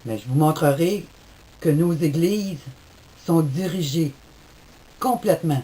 Mais je vous montrerai que nos églises sont dirigées complètement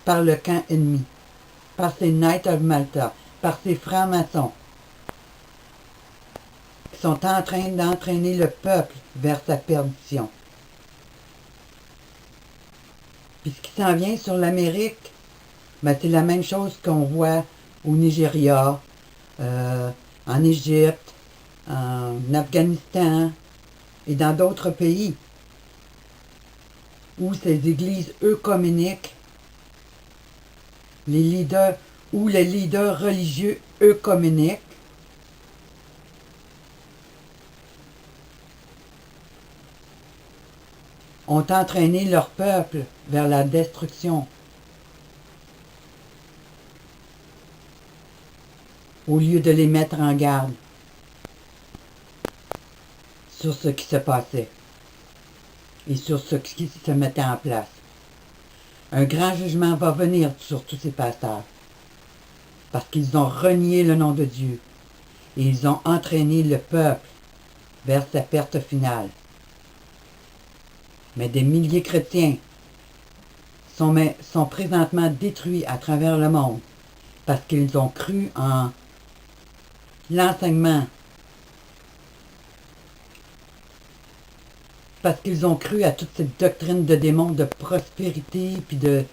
par le camp ennemi, par ces Knights of Malta, par ces francs-maçons qui sont en train d'entraîner le peuple vers sa perdition. Puis ce qui s'en vient sur l'Amérique, ben, c'est la même chose qu'on voit au Nigeria, en Égypte, en Afghanistan et dans d'autres pays où ces églises œcuméniques, les leaders religieux œcuméniques ont entraîné leur peuple vers la destruction. Au lieu de les mettre en garde sur ce qui se passait et sur ce qui se mettait en place. Un grand jugement va venir sur tous ces pasteurs parce qu'ils ont renié le nom de Dieu et ils ont entraîné le peuple vers sa perte finale. Mais des milliers de chrétiens sont présentement détruits à travers le monde parce qu'ils ont cru en l'enseignement, parce qu'ils ont cru à toute cette doctrine de démons, de prospérité, puis de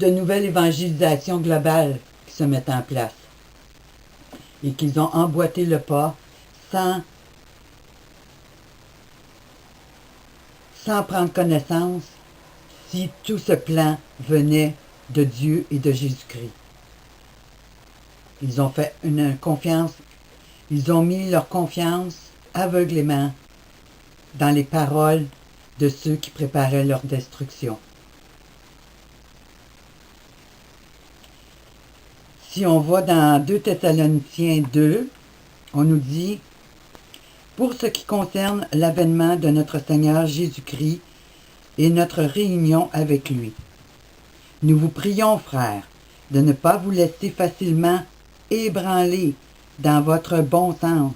nouvelle évangélisation globale qui se met en place. Et qu'ils ont emboîté le pas sans prendre connaissance si tout ce plan venait de Dieu et de Jésus-Christ. Ils ont fait une confiance, ils ont mis leur confiance aveuglément dans les paroles de ceux qui préparaient leur destruction. Si on va dans 2 Thessaloniciens 2, on nous dit « Pour ce qui concerne l'avènement de notre Seigneur Jésus-Christ et notre réunion avec lui, nous vous prions, frères, de ne pas vous laisser facilement ébranler dans votre bon sens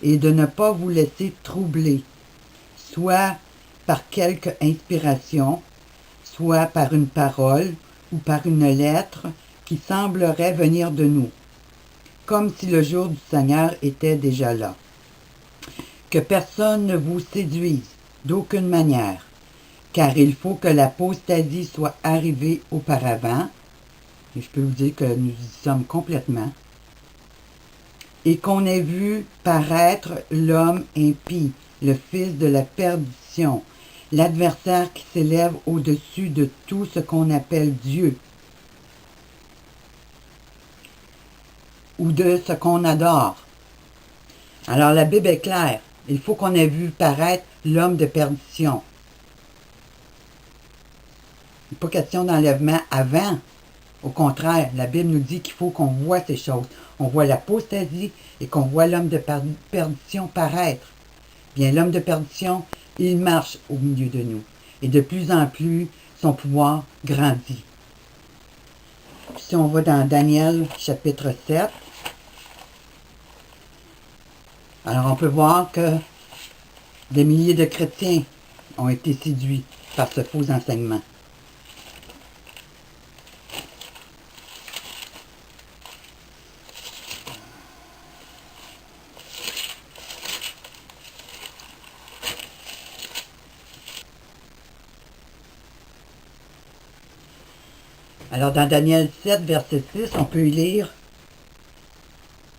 et de ne pas vous laisser troubler, soit par quelque inspiration, soit par une parole ou par une lettre qui semblerait venir de nous, comme si le jour du Seigneur était déjà là. Que personne ne vous séduise d'aucune manière, car il faut que l'apostasie soit arrivée auparavant, et je peux vous dire que nous y sommes complètement, et qu'on ait vu paraître l'homme impie, le fils de la perdition, l'adversaire qui s'élève au-dessus de tout ce qu'on appelle Dieu, ou de ce qu'on adore. Alors la Bible est claire, il faut qu'on ait vu paraître l'homme de perdition. Il n'est pas question d'enlèvement avant. Au contraire, la Bible nous dit qu'il faut qu'on voit ces choses. On voit l'apostasie et qu'on voit l'homme de perdition paraître. Bien, l'homme de perdition, il marche au milieu de nous. Et de plus en plus, son pouvoir grandit. Si on va dans Daniel chapitre 7, alors on peut voir que des milliers de chrétiens ont été séduits par ce faux enseignement. Alors dans Daniel 7, verset 6, on peut y lire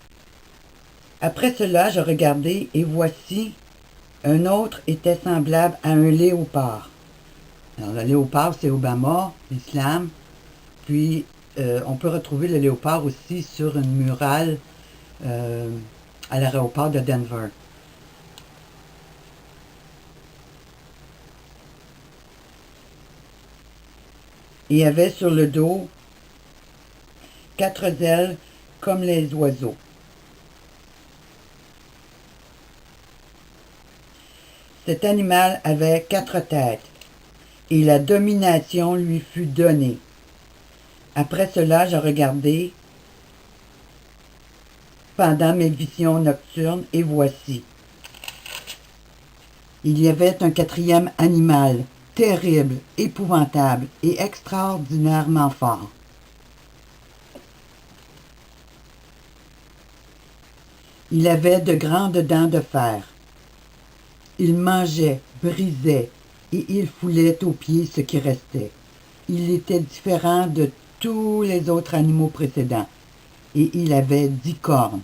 « Après cela, je regardai, et voici, un autre était semblable à un léopard. » Alors le léopard, c'est Obama, l'islam. Puis on peut retrouver le léopard aussi sur une murale à l'aéroport de Denver. Il avait sur le dos 4 ailes comme les oiseaux. Cet animal avait 4 têtes, et la domination lui fut donnée. Après cela, je regardai. cependant mes visions nocturnes, et voici. Il y avait un quatrième animal, terrible, épouvantable et extraordinairement fort. Il avait de grandes dents de fer. Il mangeait, brisait, et il foulait aux pieds ce qui restait. Il était différent de tous les autres animaux précédents, et il avait 10 cornes.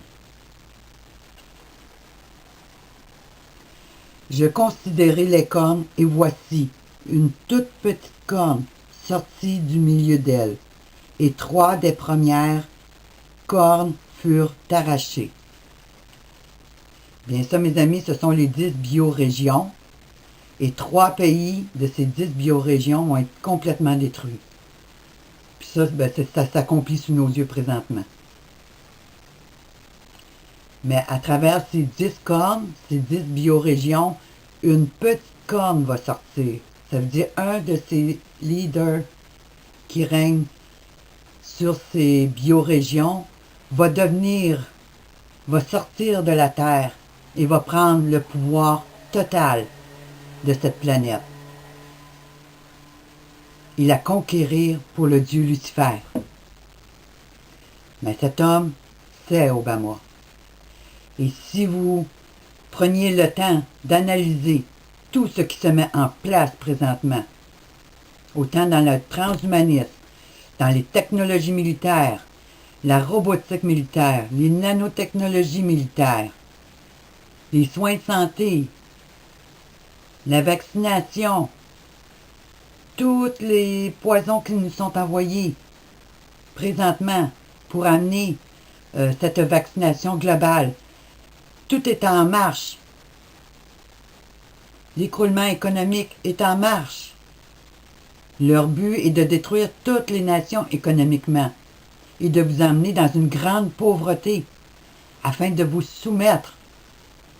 Je considérai les cornes, et voici une toute petite corne sortie du milieu d'elle, et 3 des premières cornes furent arrachées. Bien ça, mes amis, ce sont les 10 biorégions, et 3 pays de ces 10 biorégions vont être complètement détruits. Puis ça, ça s'accomplit sous nos yeux présentement. Mais à travers ces 10 cornes, ces 10 biorégions, une petite corne va sortir. Ça veut dire un de ces leaders qui règnent sur ces biorégions va sortir de la Terre et va prendre le pouvoir total de cette planète et la conquérir pour le dieu Lucifer. Mais cet homme, c'est Obama. Et si vous preniez le temps d'analyser tout ce qui se met en place présentement, autant dans le transhumanisme, dans les technologies militaires, la robotique militaire, les nanotechnologies militaires, les soins de santé, la vaccination, tous les poisons qui nous sont envoyés présentement pour amener cette vaccination globale. Tout est en marche. L'écroulement économique est en marche. Leur but est de détruire toutes les nations économiquement et de vous emmener dans une grande pauvreté afin de vous soumettre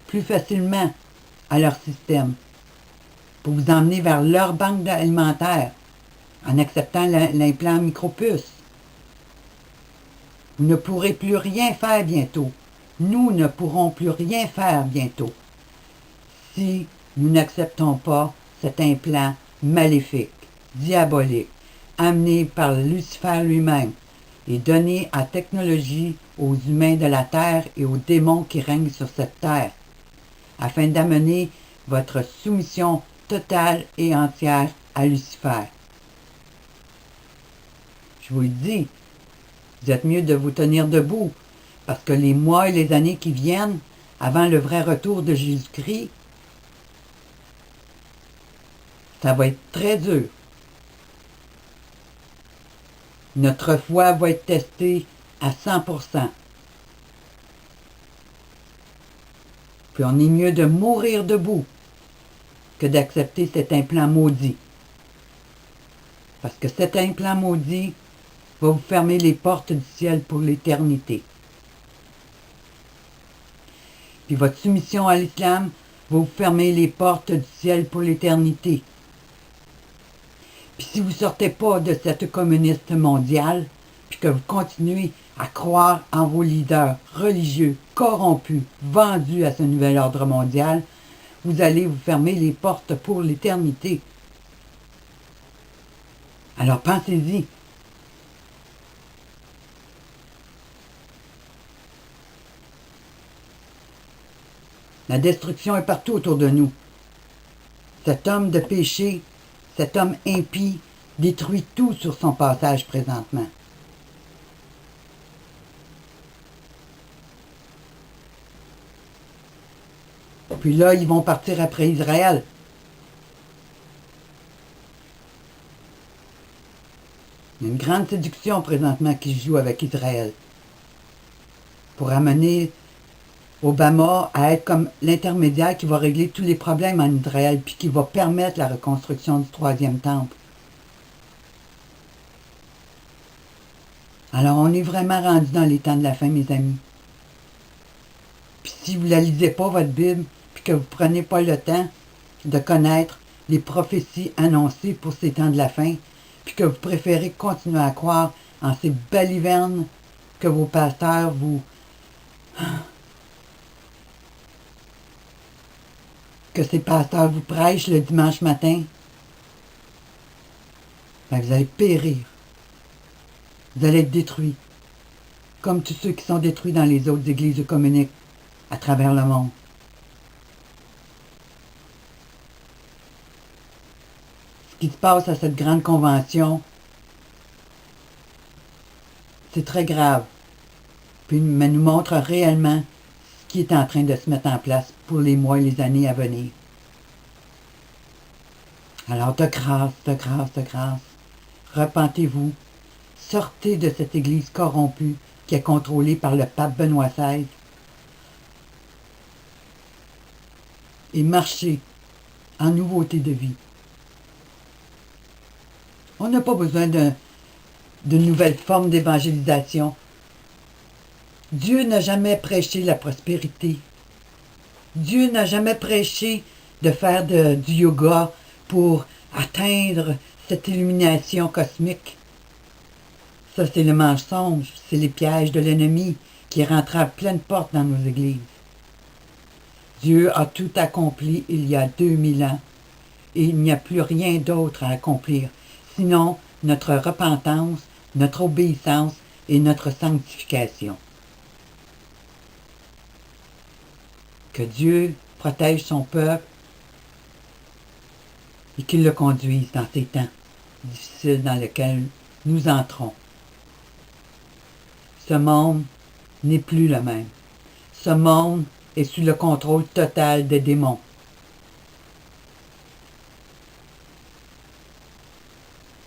plus facilement à leur système, pour vous emmener vers leur banque alimentaire en acceptant l'implant micropuce. Vous ne pourrez plus rien faire bientôt. Nous ne pourrons plus rien faire bientôt si nous n'acceptons pas cet implant maléfique, diabolique, amené par Lucifer lui-même et donné à technologie aux humains de la Terre et aux démons qui règnent sur cette Terre, afin d'amener votre soumission totale et entière à Lucifer. Je vous le dis, vous êtes mieux de vous tenir debout, parce que les mois et les années qui viennent, avant le vrai retour de Jésus-Christ, ça va être très dur. Notre foi va être testée à 100%. Puis on est mieux de mourir debout que d'accepter cet implant maudit. Parce que cet implant maudit va vous fermer les portes du ciel pour l'éternité. Puis votre soumission à l'islam va vous fermer les portes du ciel pour l'éternité. Puis si vous ne sortez pas de cette communiste mondiale, puis que vous continuez à croire en vos leaders religieux, corrompus, vendus à ce nouvel ordre mondial, vous allez vous fermer les portes pour l'éternité. Alors pensez-y. La destruction est partout autour de nous. Cet homme de péché, cet homme impie, détruit tout sur son passage présentement. Puis là, ils vont partir après Israël. Il y a une grande séduction présentement qui se joue avec Israël pour amener Obama à être comme l'intermédiaire qui va régler tous les problèmes en Israël puis qui va permettre la reconstruction du troisième temple. Alors on est vraiment rendu dans les temps de la fin, mes amis. Puis si vous ne la lisez pas, votre Bible, puis que vous ne prenez pas le temps de connaître les prophéties annoncées pour ces temps de la fin, puis que vous préférez continuer à croire en ces balivernes que vos pasteurs vous que ces pasteurs vous prêchent le dimanche matin, ben vous allez périr. Vous allez être détruits. Comme tous ceux qui sont détruits dans les autres églises communiques à travers le monde. Ce qui se passe à cette grande convention, c'est très grave. Puis, mais nous montre réellement ce qui est en train de se mettre en place pour les mois et les années à venir. Alors, de grâce, de grâce, de grâce, repentez-vous. Sortez de cette église corrompue qui est contrôlée par le pape Benoît XVI et marchez en nouveauté de vie. On n'a pas besoin de nouvelles formes d'évangélisation. Dieu n'a jamais prêché la prospérité. Dieu n'a jamais prêché de faire du yoga pour atteindre cette illumination cosmique. Ça, c'est le mensonge, c'est les pièges de l'ennemi qui rentrent à pleine porte dans nos églises. Dieu a tout accompli il y a 2000 ans et il n'y a plus rien d'autre à accomplir, sinon notre repentance, notre obéissance et notre sanctification. Que Dieu protège son peuple et qu'il le conduise dans ces temps difficiles dans lesquels nous entrons. Ce monde n'est plus le même. Ce monde est sous le contrôle total des démons.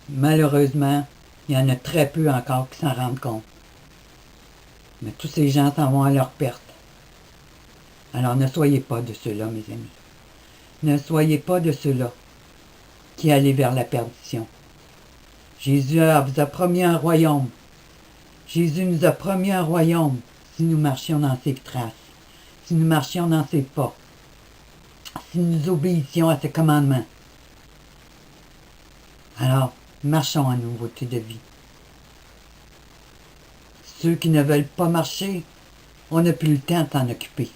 Malheureusement, il y en a très peu encore qui s'en rendent compte. Mais tous ces gens s'en vont à leur perte. Alors ne soyez pas de ceux-là, mes amis. Ne soyez pas de ceux-là qui allaient vers la perdition. Jésus vous a promis un royaume. Jésus nous a promis un royaume si nous marchions dans ses traces, si nous marchions dans ses pas, si nous obéissions à ses commandements. Alors, marchons en nouveauté de vie. Ceux qui ne veulent pas marcher, on n'a plus le temps de s'en occuper.